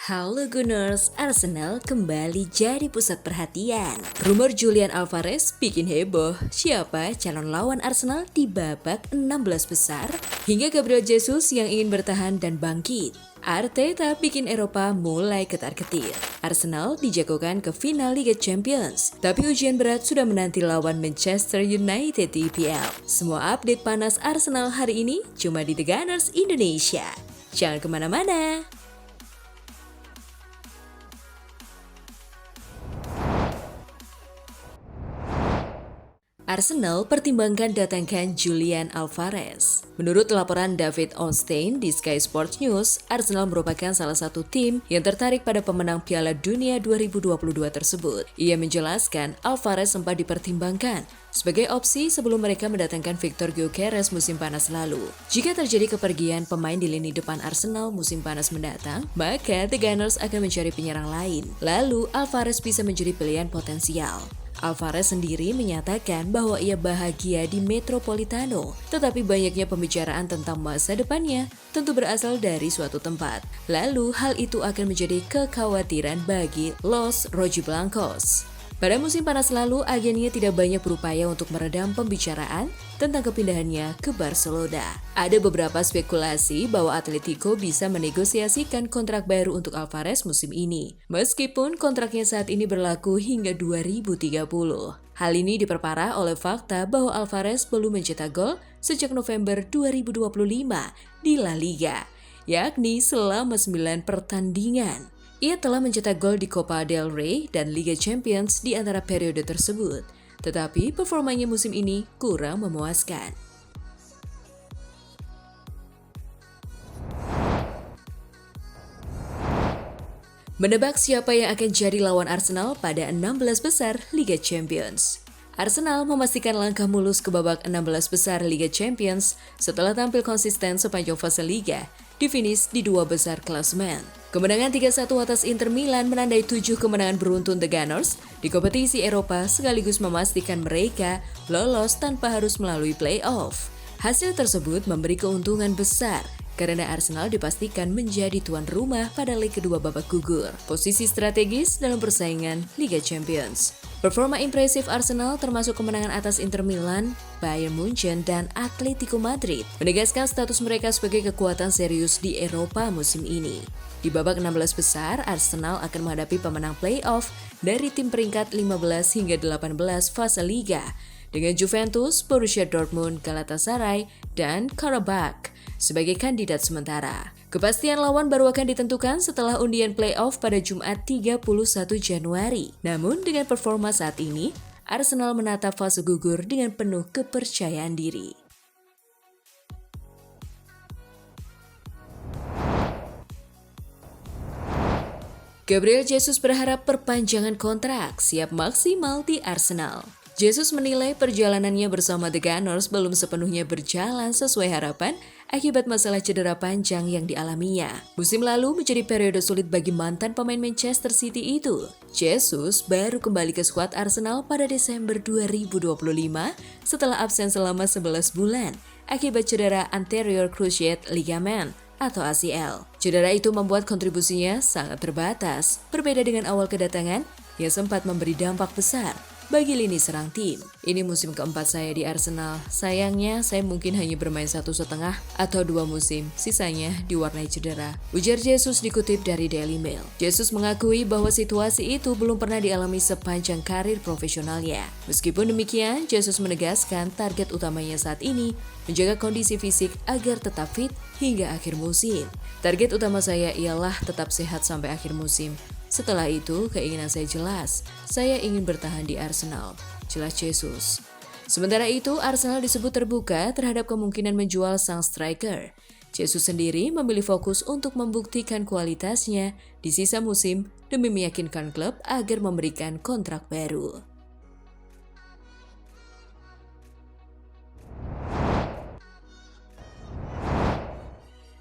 Halo Gunners, Arsenal kembali jadi pusat perhatian. Rumor Julian Alvarez bikin heboh. Siapa calon lawan Arsenal di babak 16 besar? Hingga Gabriel Jesus yang ingin bertahan dan bangkit. Arteta bikin Eropa mulai ketar-ketir. Arsenal dijagokan ke final Liga Champions, tapi ujian berat sudah menanti lawan Manchester United di EPL. Semua update panas Arsenal hari ini cuma di The Gunners Indonesia. Jangan kemana-mana. Arsenal pertimbangkan datangkan Julian Alvarez. Menurut laporan David Ornstein di Sky Sports News, Arsenal merupakan salah satu tim yang tertarik pada pemenang Piala Dunia 2022 tersebut. Ia menjelaskan Alvarez sempat dipertimbangkan sebagai opsi sebelum mereka mendatangkan Victor Gyökeres musim panas lalu. Jika terjadi kepergian pemain di lini depan Arsenal musim panas mendatang, maka The Gunners akan mencari penyerang lain. Lalu Alvarez bisa menjadi pilihan potensial. Alvarez sendiri menyatakan bahwa ia bahagia di Metropolitano, tetapi banyaknya pembicaraan tentang masa depannya tentu berasal dari suatu tempat. Lalu hal itu akan menjadi kekhawatiran bagi Los Rojiblancos. Pada musim panas lalu, agennya tidak banyak berupaya untuk meredam pembicaraan tentang kepindahannya ke Barcelona. Ada beberapa spekulasi bahwa Atletico bisa menegosiasikan kontrak baru untuk Alvarez musim ini, meskipun kontraknya saat ini berlaku hingga 2030. Hal ini diperparah oleh fakta bahwa Alvarez belum mencetak gol sejak November 2025 di La Liga, yakni selama 9 pertandingan. Ia telah mencetak gol di Copa del Rey dan Liga Champions di antara periode tersebut, tetapi performanya musim ini kurang memuaskan. Menebak siapa yang akan jadi lawan Arsenal pada 16 besar Liga Champions. Arsenal memastikan langkah mulus ke babak 16 besar Liga Champions setelah tampil konsisten sepanjang fase Liga, di finish di dua besar klasemen. Kemenangan 3-1 atas Inter Milan menandai 7 kemenangan beruntun The Gunners di kompetisi Eropa sekaligus memastikan mereka lolos tanpa harus melalui play-off. Hasil tersebut memberi keuntungan besar karena Arsenal dipastikan menjadi tuan rumah pada leg kedua babak gugur, posisi strategis dalam persaingan Liga Champions. Performa impresif Arsenal termasuk kemenangan atas Inter Milan, Bayern Munchen, dan Atletico Madrid menegaskan status mereka sebagai kekuatan serius di Eropa musim ini. Di babak 16 besar, Arsenal akan menghadapi pemenang play-off dari tim peringkat 15 hingga 18 fase Liga dengan Juventus, Borussia Dortmund, Galatasaray, dan Karabakh sebagai kandidat sementara. Kepastian lawan baru akan ditentukan setelah undian play-off pada Jumat 31 Januari. Namun dengan performa saat ini, Arsenal menatap fase gugur dengan penuh kepercayaan diri. Gabriel Jesus berharap perpanjangan kontrak siap maksimal di Arsenal. Jesus menilai perjalanannya bersama The Gunners belum sepenuhnya berjalan sesuai harapan akibat masalah cedera panjang yang dialaminya. Musim lalu menjadi periode sulit bagi mantan pemain Manchester City itu. Jesus baru kembali ke skuad Arsenal pada Desember 2025 setelah absen selama 11 bulan akibat cedera anterior cruciate ligament atau ACL. Cedera itu membuat kontribusinya sangat terbatas, berbeda dengan awal kedatangan yang sempat memberi dampak besar bagi lini serang tim. Ini musim keempat saya di Arsenal. Sayangnya saya mungkin hanya bermain 1,5 atau 2 musim, sisanya diwarnai cedera, ujar Jesus dikutip dari Daily Mail. Jesus mengakui bahwa situasi itu belum pernah dialami sepanjang karir profesionalnya. Meskipun demikian, Jesus menegaskan target utamanya saat ini menjaga kondisi fisik agar tetap fit hingga akhir musim. Target utama saya ialah tetap sehat sampai akhir musim. Setelah itu, keinginan saya jelas, saya ingin bertahan di Arsenal, jelas Jesus. Sementara itu, Arsenal disebut terbuka terhadap kemungkinan menjual sang striker. Jesus sendiri memilih fokus untuk membuktikan kualitasnya di sisa musim demi meyakinkan klub agar memberikan kontrak baru.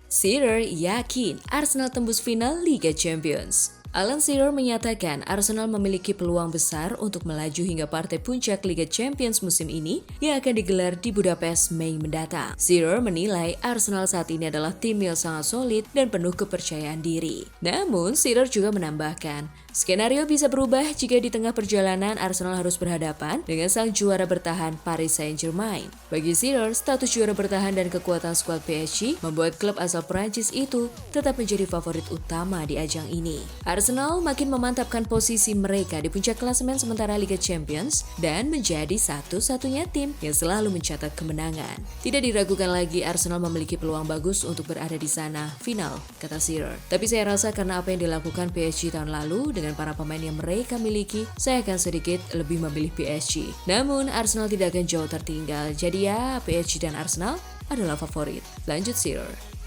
Shearer yakin Arsenal tembus final Liga Champions. Alan Shearer menyatakan Arsenal memiliki peluang besar untuk melaju hingga partai puncak Liga Champions musim ini yang akan digelar di Budapest Mei mendatang. Shearer menilai Arsenal saat ini adalah tim yang sangat solid dan penuh kepercayaan diri. Namun, Shearer juga menambahkan, skenario bisa berubah jika di tengah perjalanan Arsenal harus berhadapan dengan sang juara bertahan Paris Saint-Germain. Bagi Shearer, status juara bertahan dan kekuatan skuad PSG membuat klub asal Prancis itu tetap menjadi favorit utama di ajang ini. Arsenal makin memantapkan posisi mereka di puncak klasemen sementara Liga Champions dan menjadi satu-satunya tim yang selalu mencatat kemenangan. Tidak diragukan lagi Arsenal memiliki peluang bagus untuk berada di sana final, kata Shearer. Tapi saya rasa karena apa yang dilakukan PSG tahun lalu dengan para pemain yang mereka miliki, saya akan sedikit lebih memilih PSG. Namun Arsenal tidak akan jauh tertinggal, jadi ya PSG dan Arsenal adalah favorit. Lanjut Shearer.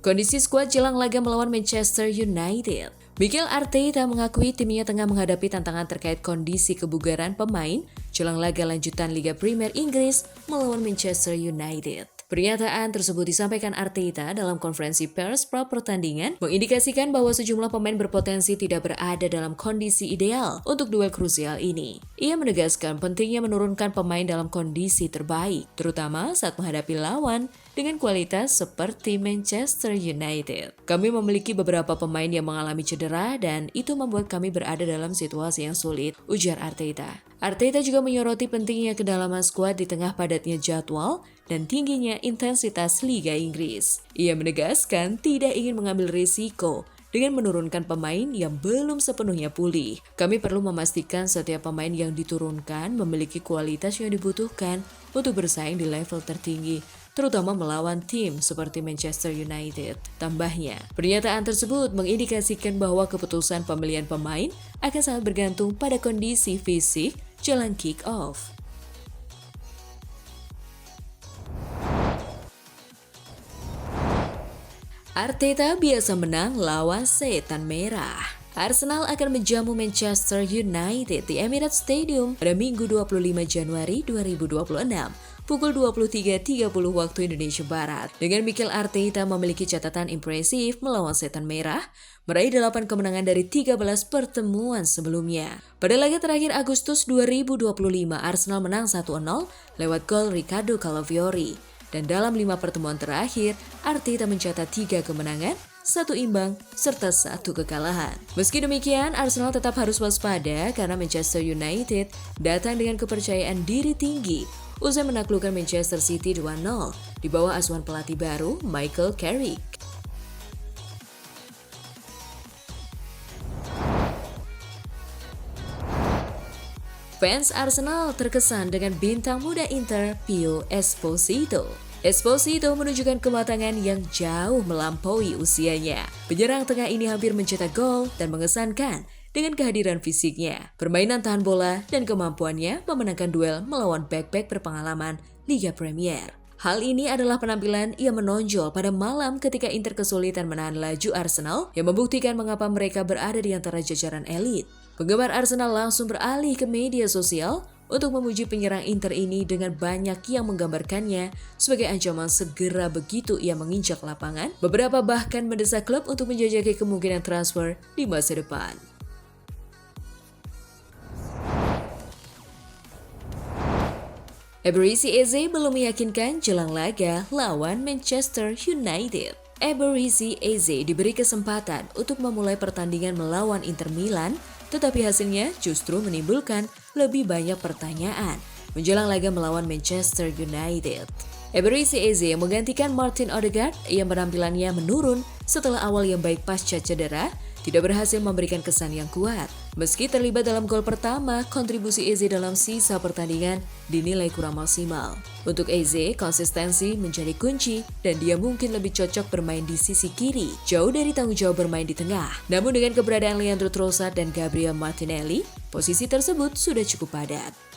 Kondisi skuad jelang laga melawan Manchester United. Mikel Arteta mengakui timnya tengah menghadapi tantangan terkait kondisi kebugaran pemain jelang laga lanjutan Liga Premier Inggris melawan Manchester United. Pernyataan tersebut disampaikan Arteta dalam konferensi pers pra pertandingan mengindikasikan bahwa sejumlah pemain berpotensi tidak berada dalam kondisi ideal untuk duel krusial ini. Ia menegaskan pentingnya menurunkan pemain dalam kondisi terbaik, terutama saat menghadapi lawan dengan kualitas seperti Manchester United. Kami memiliki beberapa pemain yang mengalami cedera dan itu membuat kami berada dalam situasi yang sulit, ujar Arteta. Arteta juga menyoroti pentingnya kedalaman skuad di tengah padatnya jadwal dan tingginya intensitas Liga Inggris. Ia menegaskan tidak ingin mengambil risiko dengan menurunkan pemain yang belum sepenuhnya pulih. Kami perlu memastikan setiap pemain yang diturunkan memiliki kualitas yang dibutuhkan untuk bersaing di level tertinggi, terutama melawan tim seperti Manchester United. Tambahnya, pernyataan tersebut mengindikasikan bahwa keputusan pemilihan pemain akan sangat bergantung pada kondisi fisik jelang kick-off. Arteta biasa menang lawan setan merah. Arsenal akan menjamu Manchester United di Emirates Stadium pada Minggu 25 Januari 2026 pukul 23.30 waktu Indonesia Barat. Dengan Mikel Arteta memiliki catatan impresif melawan setan merah, meraih 8 kemenangan dari 13 pertemuan sebelumnya. Pada laga terakhir Agustus 2025, Arsenal menang 1-0 lewat gol Ricardo Calafiori. Dan dalam 5 pertemuan terakhir, Arteta mencatat 3 kemenangan, 1 imbang, serta 1 kekalahan. Meski demikian, Arsenal tetap harus waspada karena Manchester United datang dengan kepercayaan diri tinggi usai menaklukkan Manchester City 2-0 di bawah asuhan pelatih baru Michael Carrick. Fans Arsenal terkesan dengan bintang muda Inter, Pio Esposito. Esposito menunjukkan kematangan yang jauh melampaui usianya. Penyerang tengah ini hampir mencetak gol dan mengesankan dengan kehadiran fisiknya, permainan tahan bola, dan kemampuannya memenangkan duel melawan bek-bek berpengalaman Liga Premier. Hal ini adalah penampilan yang menonjol pada malam ketika Inter kesulitan menahan laju Arsenal yang membuktikan mengapa mereka berada di antara jajaran elit. Penggemar Arsenal langsung beralih ke media sosial untuk memuji penyerang Inter ini dengan banyak yang menggambarkannya sebagai ancaman segera begitu ia menginjak lapangan. Beberapa bahkan mendesak klub untuk menjajaki kemungkinan transfer di masa depan. Eberechi Eze belum meyakinkan jelang laga lawan Manchester United. Eberechi Eze diberi kesempatan untuk memulai pertandingan melawan Inter Milan, tetapi hasilnya justru menimbulkan lebih banyak pertanyaan menjelang laga melawan Manchester United. Eberechi Eze menggantikan Martin Odegaard yang penampilannya menurun setelah awal yang baik pasca cedera tidak berhasil memberikan kesan yang kuat. Meski terlibat dalam gol pertama, kontribusi Eze dalam sisa pertandingan dinilai kurang maksimal. Untuk Eze, konsistensi menjadi kunci dan dia mungkin lebih cocok bermain di sisi kiri, jauh dari tanggung jawab bermain di tengah. Namun dengan keberadaan Leandro Trossard dan Gabriel Martinelli, posisi tersebut sudah cukup padat.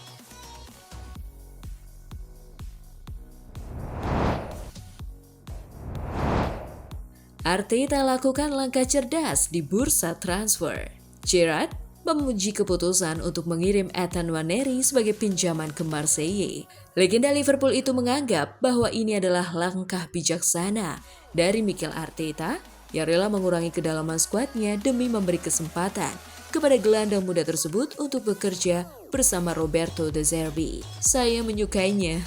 Arteta lakukan langkah cerdas di bursa transfer. Gerrard memuji keputusan untuk mengirim Ethan Nwaneri sebagai pinjaman ke Marseille. Legenda Liverpool itu menganggap bahwa ini adalah langkah bijaksana dari Mikel Arteta yang rela mengurangi kedalaman skuadnya demi memberi kesempatan kepada gelandang muda tersebut untuk bekerja bersama Roberto De Zerbi. Saya menyukainya.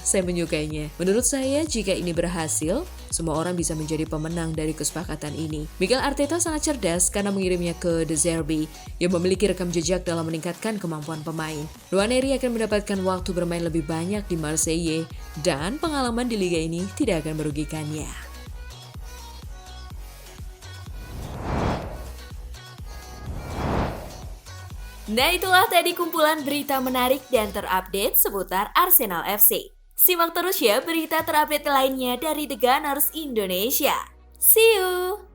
Menurut saya, jika ini berhasil, semua orang bisa menjadi pemenang dari kesepakatan ini. Mikel Arteta sangat cerdas karena mengirimnya ke De Zerbi yang memiliki rekam jejak dalam meningkatkan kemampuan pemain. Nwaneri akan mendapatkan waktu bermain lebih banyak di Marseille dan pengalaman di liga ini tidak akan merugikannya. Nah, itulah tadi kumpulan berita menarik dan terupdate seputar Arsenal FC. Simak terus ya berita terupdate lainnya dari The Gunners Indonesia. See you!